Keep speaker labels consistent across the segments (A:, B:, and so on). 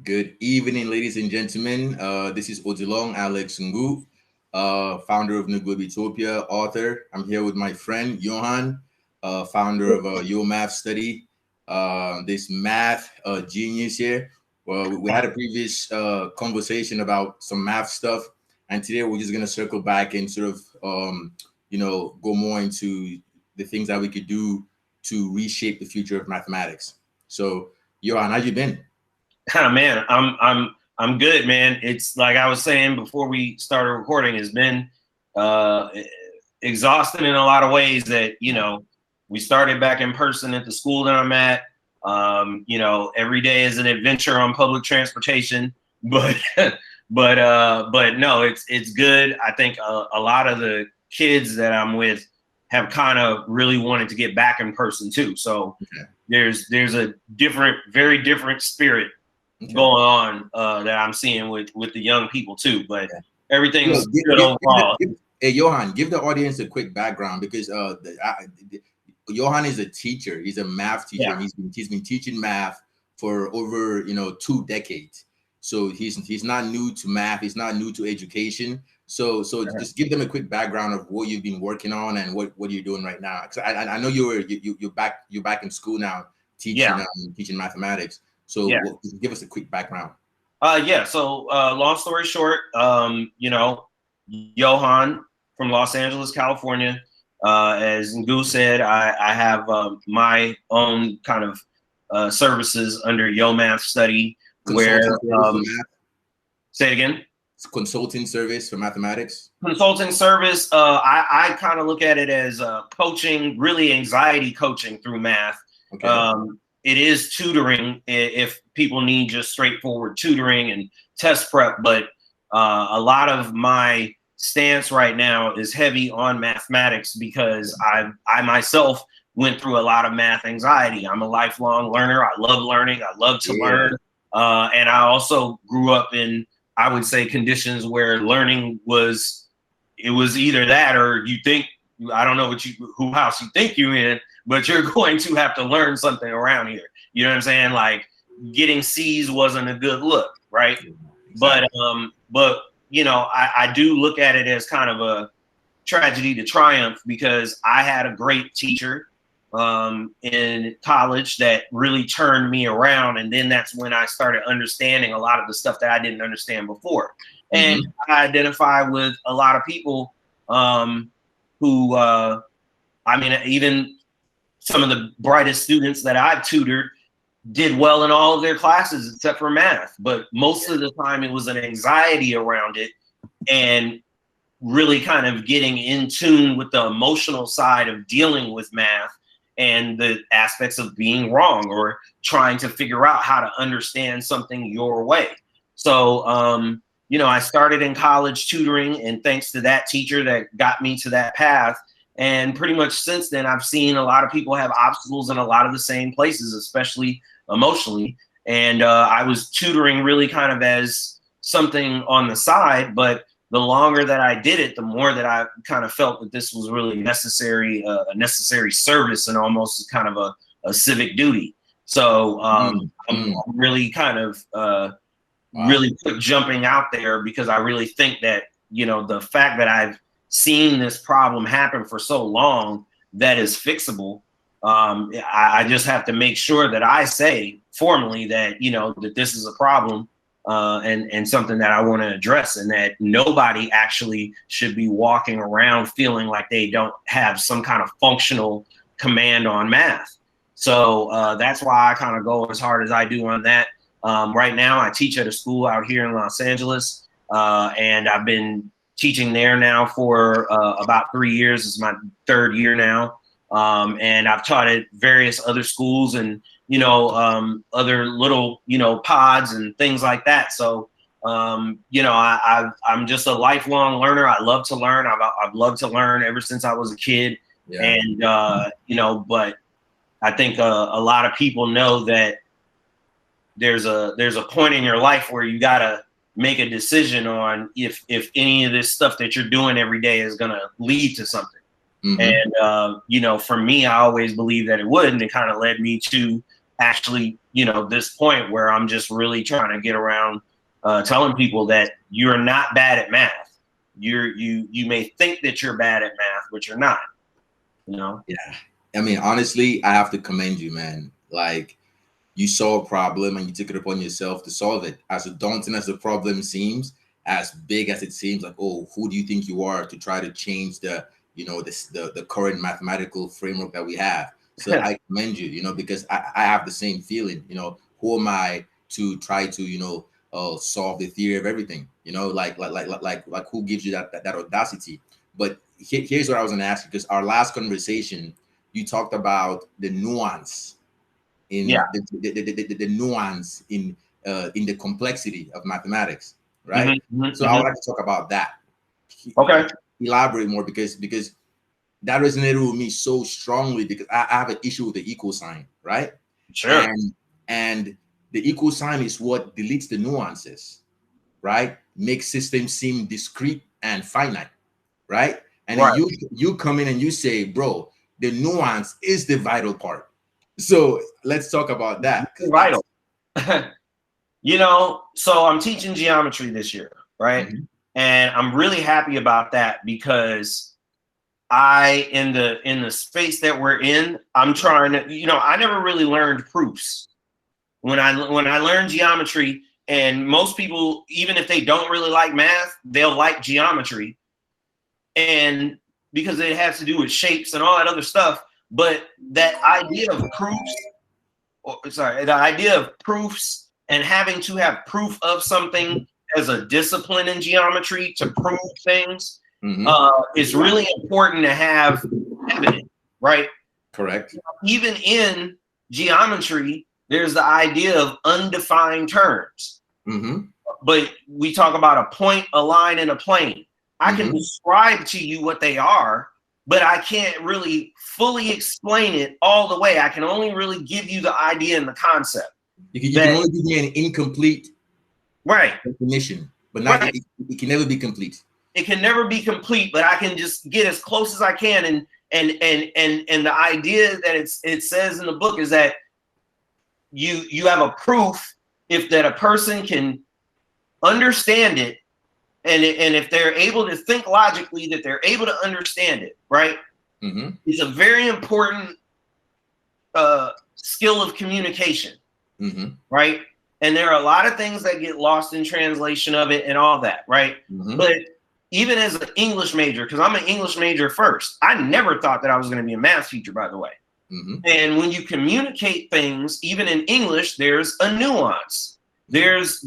A: Good evening, ladies and gentlemen. This is Odilon Alex Ngu, founder of New Globe Utopia, author. I'm here with my friend Yohan, founder of Yo Math Study. This math genius here. Well, we had a previous conversation about some math stuff, and today we're just gonna circle back and sort of, go more into the things that we could do to reshape the future of mathematics. So, Yohan, how you been?
B: Man, I'm good, man. It's like I was saying before we started recording, it's been uh exhausting in a lot of ways that, we started back in person at the school that I'm at. Every day is an adventure on public transportation, but but no, it's good. I think a lot of the kids that I'm with have kind of really wanted to get back in person too. So
A: Okay.
B: there's a very different spirit
A: Okay.
B: going on that I'm seeing with the young people too. But
A: Yeah. Yo,
B: everything's good overall.
A: hey, Johan, give the audience a quick background because Johan is a teacher. He's a math teacher,
B: Yeah,
A: and he's been teaching math for over 2 decades. So he's not new to math. He's not new to education. So just give them a quick background of what you've been working on and what you're doing right now. 'Cause I know you're back in school now
B: yeah,
A: teaching mathematics. So
B: yeah.
A: give us a quick background.
B: Yeah. So long story short, Yohan from Los Angeles, California. As Ngu said, I have my own kind of services under Yo Math Study, where
A: Consulting service for math.
B: say it again.
A: Consulting service for mathematics.
B: Consulting service. I kind of look at it as coaching, really anxiety coaching through math.
A: Okay.
B: It is tutoring if people need just straightforward tutoring and test prep, but a lot of my stance right now is heavy on mathematics because I myself went through a lot of math anxiety. I'm a lifelong learner. I love learning. I love to
A: Yeah.
B: learn. And I also grew up in, I would say, conditions where learning was either that or you think, I don't know who house you think you in, but you're going to have to learn something around here. You know what I'm saying? Like getting C's wasn't a good look, right?
A: Exactly.
B: But I do look at it as kind of a tragedy to triumph because I had a great teacher in college that really turned me around, and then that's when I started understanding a lot of the stuff that I didn't understand before. And
A: Mm-hmm.
B: I identify with a lot of people who, even some of the brightest students that I've tutored did well in all of their classes except for math. But most of the time it was an anxiety around it and really kind of getting in tune with the emotional side of dealing with math and the aspects of being wrong or trying to figure out how to understand something your way. So, I started in college tutoring, and thanks to that teacher that got me to that path. And pretty much since then, I've seen a lot of people have obstacles in a lot of the same places, especially emotionally. And I was tutoring really kind of as something on the side, but the longer that I did it, the more that I kind of felt that this was really necessary, a necessary service and almost kind of a civic duty. So I'm
A: Mm-hmm.
B: really kind of
A: Wow.
B: really jumping out there because I really think that, the fact that I've seen this problem happen for so long that is fixable. I just have to make sure that I say formally that, that this is a problem and something that I want to address, and that nobody actually should be walking around feeling like they don't have some kind of functional command on math. So that's why I kind of go as hard as I do on that. Right now, I teach at a school out here in Los Angeles, and I've been teaching there now for about 3 years. It's my third year now. And I've taught at various other schools and, other little, pods and things like that. So, I'm just a lifelong learner. I love to learn. I've loved to learn ever since I was a kid.
A: Yeah.
B: And, but I think a lot of people know that there's a point in your life where you gotta make a decision on if any of this stuff that you're doing every day is gonna lead to something.
A: Mm-hmm.
B: And for me, I always believed that it would, and it kind of led me to actually, this point where I'm just really trying to get around telling people that you're not bad at math. You may think that you're bad at math, but you're not.
A: Yeah. I mean, honestly, I have to commend you, man. Like, you saw a problem and you took it upon yourself to solve it. As daunting as the problem seems, as big as it seems, like, oh, who do you think you are to try to change the current mathematical framework that we have? So I commend you, because I have the same feeling. Who am I to try to solve the theory of everything? Like who gives you that audacity? But here's what I was going to ask you, because our last conversation, you talked about the nuance in the nuance in the complexity of mathematics, right? So I would like to talk about that.
B: Okay.
A: Elaborate more, because that resonated with me so strongly, because I have an issue with the equal sign, right?
B: Sure.
A: And the equal sign is what deletes the nuances, right? Makes systems seem discrete and finite, right? And then you come in and you say, bro, the nuance is the vital part. So let's talk about that.
B: Vital. So I'm teaching geometry this year, right? And I'm really happy about that, because in the space that we're in, I'm trying to, I never really learned proofs. When I learned geometry, and most people, even if they don't really like math, they'll like geometry. And because it has to do with shapes and all that other stuff. But that idea of the idea of proofs and having to have proof of something as a discipline in geometry to prove things is really important to have evidence, right?
A: Correct.
B: Even in geometry, there's the idea of undefined terms. But we talk about a point, a line, and a plane. I can describe to you what they are, but I can't really fully explain it all the way. I can only really give you the idea and the concept.
A: You can only give me an incomplete definition, but not it can never be complete.
B: It can never be complete, but I can just get as close as I can. And the idea that it says in the book is that you have a proof if that a person can understand it. And if they're able to think logically, that they're able to understand it, right? It's a very important skill of communication, right? And there are a lot of things that get lost in translation of it and all that, right? But even as an English major, because I'm an English major first, I never thought that I was going to be a math teacher, by the way. And when you communicate things, even in English, there's a nuance. There's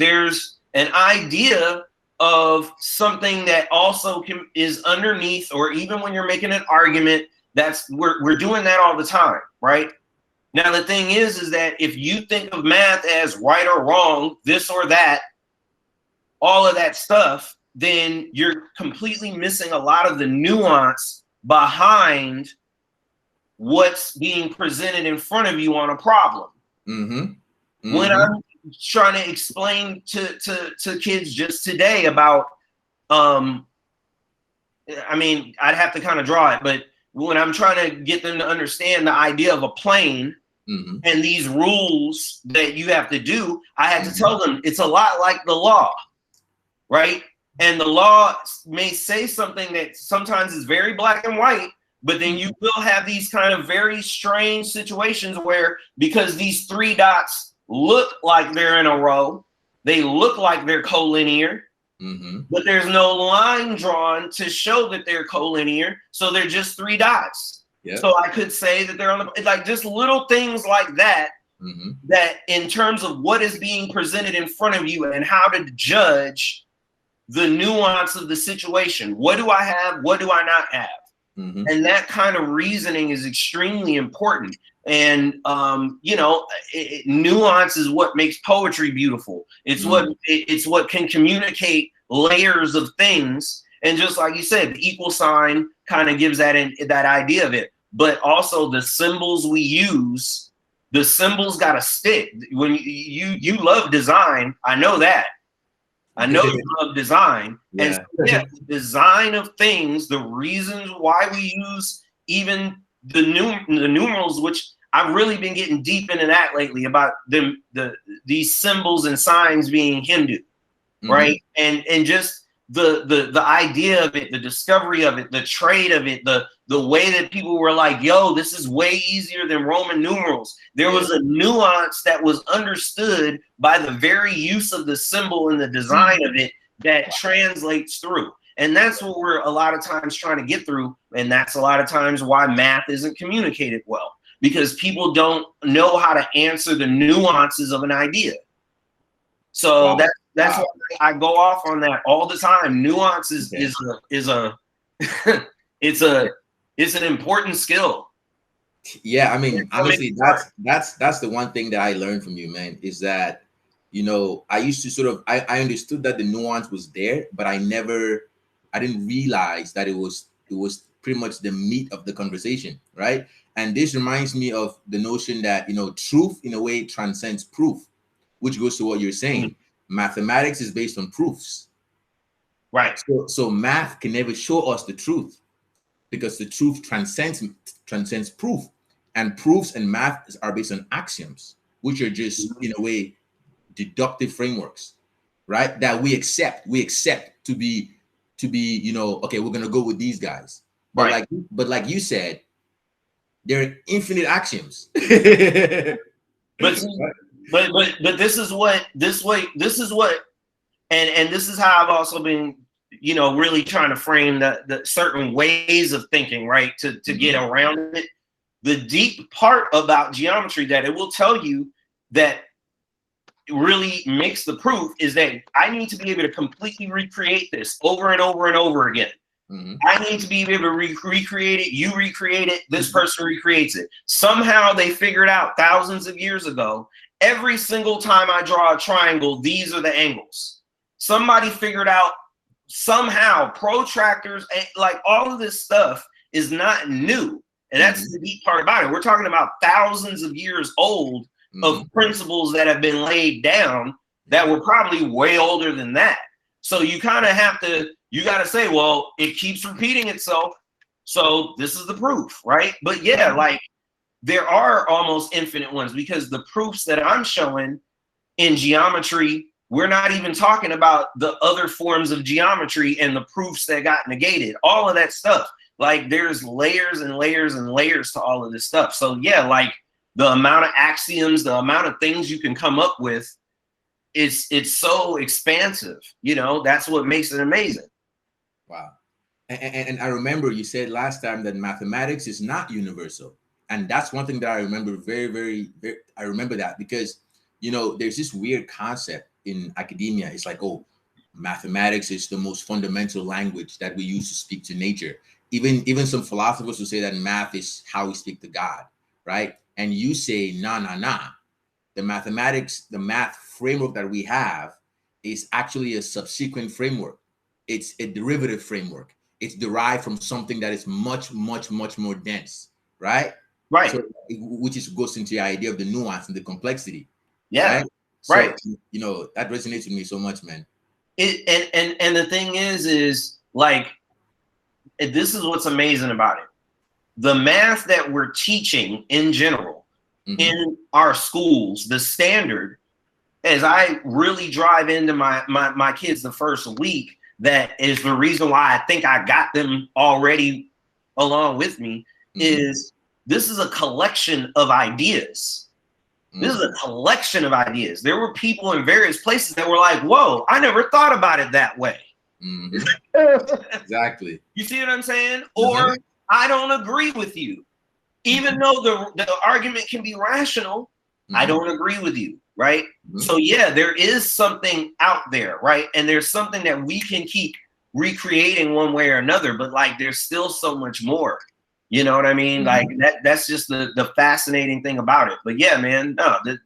B: an idea of something that also is underneath, or even when you're making an argument, we're doing that all the time, right? Now, the thing is that if you think of math as right or wrong, this or that, all of that stuff, then you're completely missing a lot of the nuance behind what's being presented in front of you on a problem. When I'm trying to explain to kids just today about, I mean, I'd have to kind of draw it, but when I'm trying to get them to understand the idea of a plane and these rules that you have to do, I had to tell them it's a lot like the law, right? And the law may say something that sometimes is very black and white, but then you will have these kind of very strange situations where, because these three dots look like they're in a row, they look like they're collinear, but there's no line drawn to show that they're collinear, so they're just three dots. So I could say that they're on the, like, just little things like that, that in terms of what is being presented in front of you and how to judge the nuance of the situation. What do I have? What do I not have? And that kind of reasoning is extremely important. And nuance is what makes poetry beautiful. It's what can communicate layers of things. And just like you said, the equal sign kind of gives that idea of it. But also the symbols we use, the symbols got to stick. When you love design, I know that. I know you love design. And so, the design of things, the reasons why we use even the numerals, which I've really been getting deep into that lately about these symbols and signs being Hindu, right? And just the idea of it, the discovery of it, the trade of it, the way that people were like, yo, this is way easier than Roman numerals. There was a nuance that was understood by the very use of the symbol and the design of it that translates through. And that's what we're a lot of times trying to get through. And that's a lot of times why math isn't communicated well, because people don't know how to answer the nuances of an idea. So that's why I go off on that all the time. Nuance is a it's an important skill.
A: Yeah, I mean, honestly, that's the one thing that I learned from you, man, is that, you know, I used to sort of I understood that the nuance was there, but I didn't realize that it was pretty much the meat of the conversation, right? And this reminds me of the notion that, you know, truth in a way transcends proof, which goes to what you're saying. Mathematics is based on proofs,
B: right?
A: So math can never show us the truth, because the truth transcends proof, and proofs and math are based on axioms, which are just in a way deductive frameworks, right? That we accept to be, you know, okay, we're gonna go with these guys, but like you said, there are infinite axioms.
B: but this is what and this is how I've also been, you know, really trying to frame the certain ways of thinking, right, to get around it. The deep part about geometry that it will tell you that really makes the proof is that I need to be able to completely recreate this over and over and over again. I need to be able to recreate it. You recreate it. This person recreates it. Somehow they figured out thousands of years ago, every single time I draw a triangle, these are the angles. Somebody figured out somehow, protractors, like all of this stuff is not new. And that's the deep part about it. We're talking about thousands of years old of principles that have been laid down that were probably way older than that. So you kind of have to, you got to say, well, it keeps repeating itself, so this is the proof, right? But yeah, like there are almost infinite ones, because the proofs that I'm showing in geometry, we're not even talking about the other forms of geometry and the proofs that got negated, all of that stuff. Like there's layers and layers and layers to all of this stuff. So yeah, like the amount of axioms, the amount of things you can come up with, it's so expansive, you know. That's what makes it amazing.
A: Wow. And I remember you said last time that mathematics is not universal, and that's one thing that I remember very. I remember that because, you know, there's this weird concept in academia. It's like, oh, mathematics is the most fundamental language that we use to speak to nature. Even some philosophers will say that math is how we speak to God, right? And you say, nah. The math framework that we have is actually a subsequent framework. It's a derivative framework. It's derived from something that is much more dense, right?
B: Right.
A: So, which goes into the idea of the nuance and the complexity.
B: Yeah.
A: Right. So,
B: right.
A: You know, that resonates with me so much, man.
B: And the thing is like, this is what's amazing about it. The math that we're teaching in general in our schools, the standard, as I really drive into my kids the first week, that is the reason why I think I got them already along with me, is this is a collection of ideas. This is a collection of ideas. There were people in various places that were like, whoa, I never thought about it that way.
A: Exactly.
B: You see what I'm saying? Or I don't agree with you. Even though the argument can be rational, I don't agree with you, right? So yeah, there is something out there, right? And there's something that we can keep recreating one way or another, but like there's still so much more. You know what I mean? Like that's just the fascinating thing about it. But yeah, man, no, it's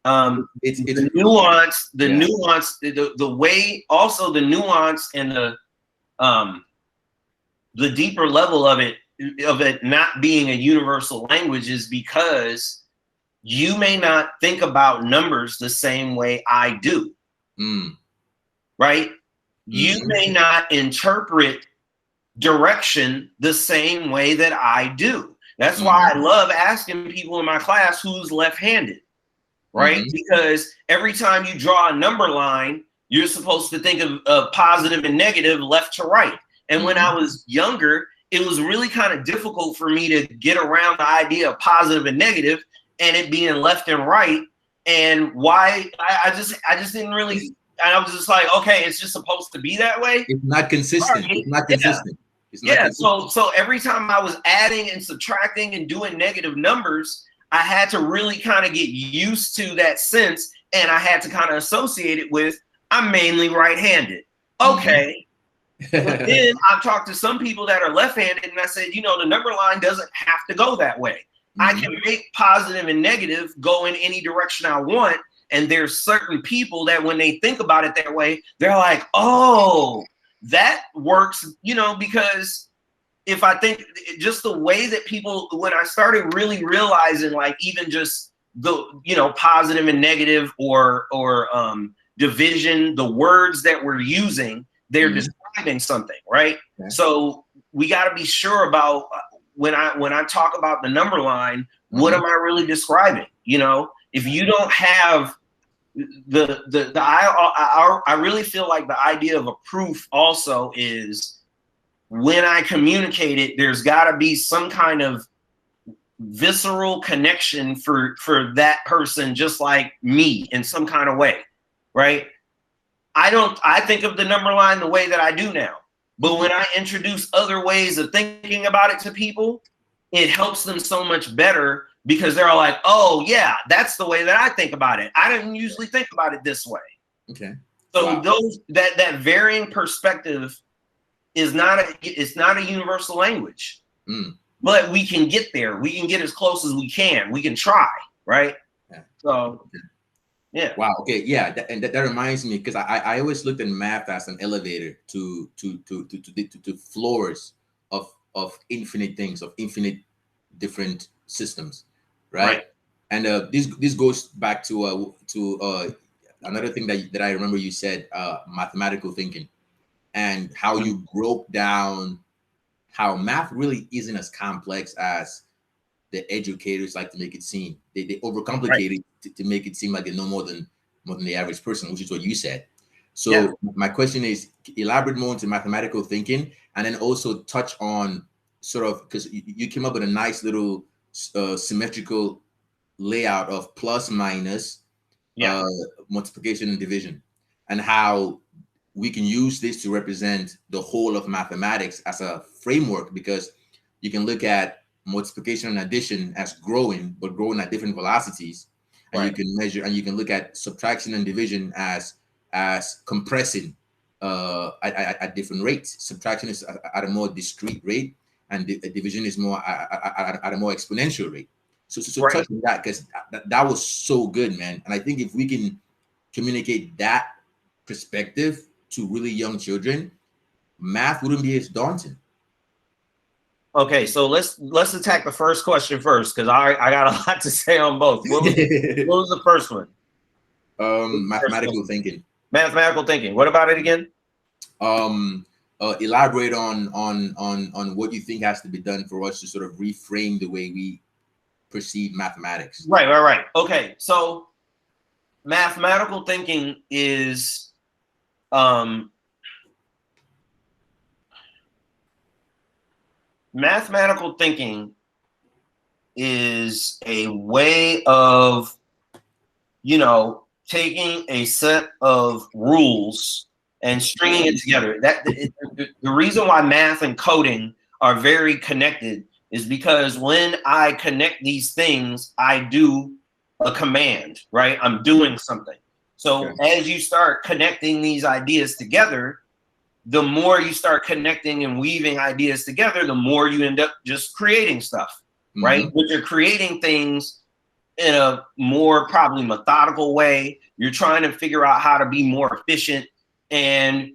B: the nuance, nuance, the way, also the nuance and the deeper level of it not being a universal language is because you may not think about numbers the same way I do. Right? You may not interpret direction the same way that I do. That's why I love asking people in my class who's left-handed, right? Because every time you draw a number line, you're supposed to think of positive and negative left to right. And when I was younger, it was really kind of difficult for me to get around the idea of positive and negative and it being left and right. And why I just didn't really, and I was just like, okay, it's just supposed to be that way.
A: It's not consistent.
B: Right.
A: It's not consistent.
B: Yeah.
A: It's not consistent.
B: So every time I was adding and subtracting and doing negative numbers, I had to really kind of get used to that sense, and I had to kind of associate it with I'm mainly right-handed. Okay. But then I've talked to some people that are left-handed, and I said, you know, the number line doesn't have to go that way. I can make positive and negative go in any direction I want. And there's certain people that when they think about it that way, they're like, oh, that works, you know, because if I think just the way that people, when I started really realizing like even just the, you know, positive and negative or division, the words that we're using, they're describing something, right? Okay. So we got to be sure about when I talk about the number line, what am I really describing? You know, if you don't have I really feel like the idea of a proof also is when I communicate it, there's got to be some kind of visceral connection for that person, just like me in some kind of way, right? I think of the number line the way that I do now, but when I introduce other ways of thinking about it to people, it helps them so much better because they're all like, oh yeah, that's the way that I think about it. I didn't usually think about it this way.
A: Okay.
B: So that varying perspective is it's not a universal language, but we can get there. We can get as close as we can. We can try, right?
A: Yeah.
B: So, yeah.
A: Wow. Okay. Yeah. That reminds me because I always looked at math as an elevator to floors of infinite things, of infinite different systems, right? And this goes back to another thing that I remember you said, mathematical thinking, and how you broke down how math really isn't as complex as the educators like to make it seem. They overcomplicate it to make it seem like they know more than the average person, which is what you said. So my question is, elaborate more into mathematical thinking, and then also touch on sort of, because you came up with a nice little symmetrical layout of plus minus, multiplication and division, and how we can use this to represent the whole of mathematics as a framework, because you can look at multiplication and addition as growing, but growing at different velocities. And you can measure, and you can look at subtraction and division as compressing at different rates. Subtraction is at a more discrete rate, and division is more at a more exponential rate. So touching that, because that was so good, man. And I think if we can communicate that perspective to really young children, math wouldn't be as daunting.
B: Okay, so let's attack the first question first, because I got a lot to say on both. What was the first one?
A: Mathematical thinking.
B: Mathematical thinking. What about it again?
A: Elaborate on what you think has to be done for us to sort of reframe the way we perceive mathematics.
B: Right. Okay, so mathematical thinking is mathematical thinking is a way of, you know, taking a set of rules and stringing it together. The reason why math and coding are very connected is because when I connect these things, I do a command, right? I'm doing something. So as you start connecting these ideas together, the more you start connecting and weaving ideas together, the more you end up just creating stuff, right? But you're creating things in a more probably methodical way. You're trying to figure out how to be more efficient. And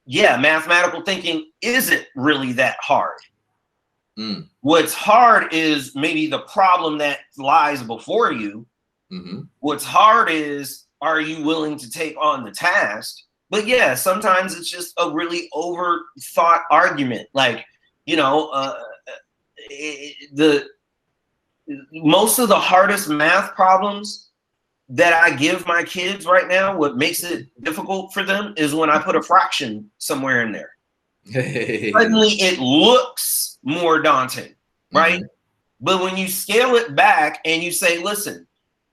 B: yeah, mathematical thinking isn't really that hard. What's hard is maybe the problem that lies before you. What's hard is, are you willing to take on the task? But yeah, sometimes it's just a really overthought argument. Like, you know, the most of the hardest math problems that I give my kids right now, what makes it difficult for them is when I put a fraction somewhere in there. Suddenly it looks more daunting, right? But when you scale it back and you say, listen,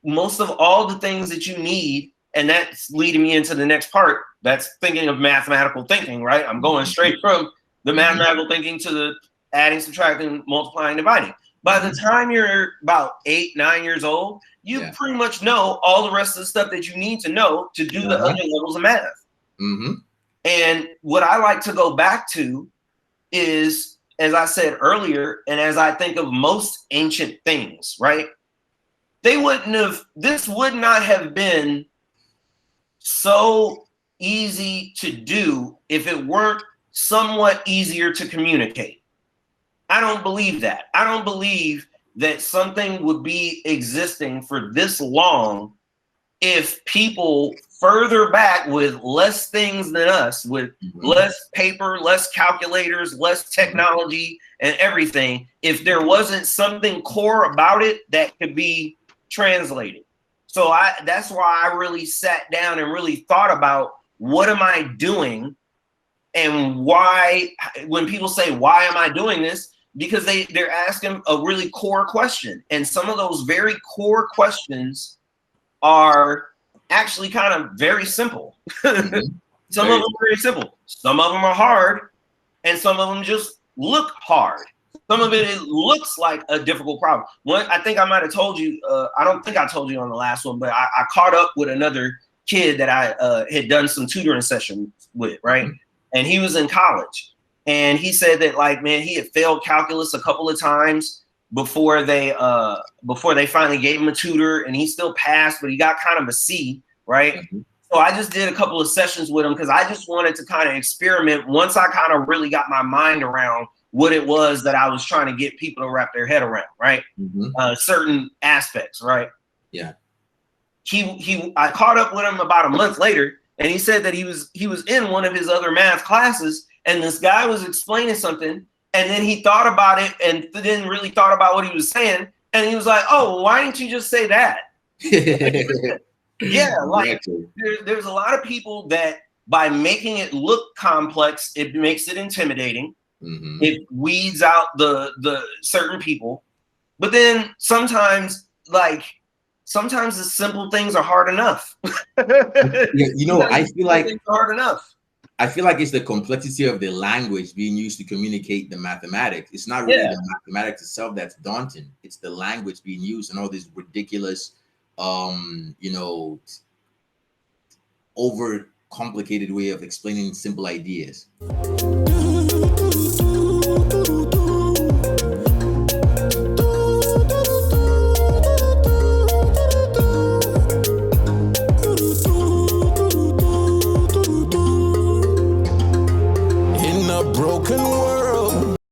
B: most of all the things that you need, and that's leading me into the next part, that's thinking of mathematical thinking, right? I'm going straight from the mathematical thinking to the adding, subtracting, multiplying, dividing. By the time you're about 8, 9 years old, you pretty much know all the rest of the stuff that you need to know to do the other levels of math. And what I like to go back to is, as I said earlier, and as I think of most ancient things, right? This would not have been so easy to do if it weren't somewhat easier to communicate. I don't believe that. I don't believe that something would be existing for this long if people further back with less things than us, with less paper, less calculators, less technology and everything, if there wasn't something core about it that could be translated. So that's why I really sat down and really thought about what am I doing and why, when people say, why am I doing this? Because they're asking a really core question. And some of those very core questions are actually kind of very simple. Some of them are very simple. Some of them are hard, and some of them just look hard. Some of it looks like a difficult problem. I think I might have told you, I don't think I told you on the last one, but I caught up with another kid that I had done some tutoring sessions with, right? And he was in college. And he said that, like, man, he had failed calculus a couple of times before they finally gave him a tutor, and he still passed, but he got kind of a C, right? So I just did a couple of sessions with him because I just wanted to kind of experiment once I kind of really got my mind around what it was that I was trying to get people to wrap their head around, right? Certain aspects, right?
A: Yeah.
B: I caught up with him about a month later, and he said that he was in one of his other math classes, and this guy was explaining something, and then he thought about it and didn't really thought about what he was saying, and he was like, "Oh, why didn't you just say that?" Yeah, like there's a lot of people that by making it look complex, it makes it intimidating. It weeds out the certain people, but then sometimes the simple things are hard enough.
A: Yeah, I feel like
B: things are hard enough.
A: I feel like it's the complexity of the language being used to communicate the mathematics. It's not really the mathematics itself that's daunting. It's the language being used and all these ridiculous, over complicated way of explaining simple ideas.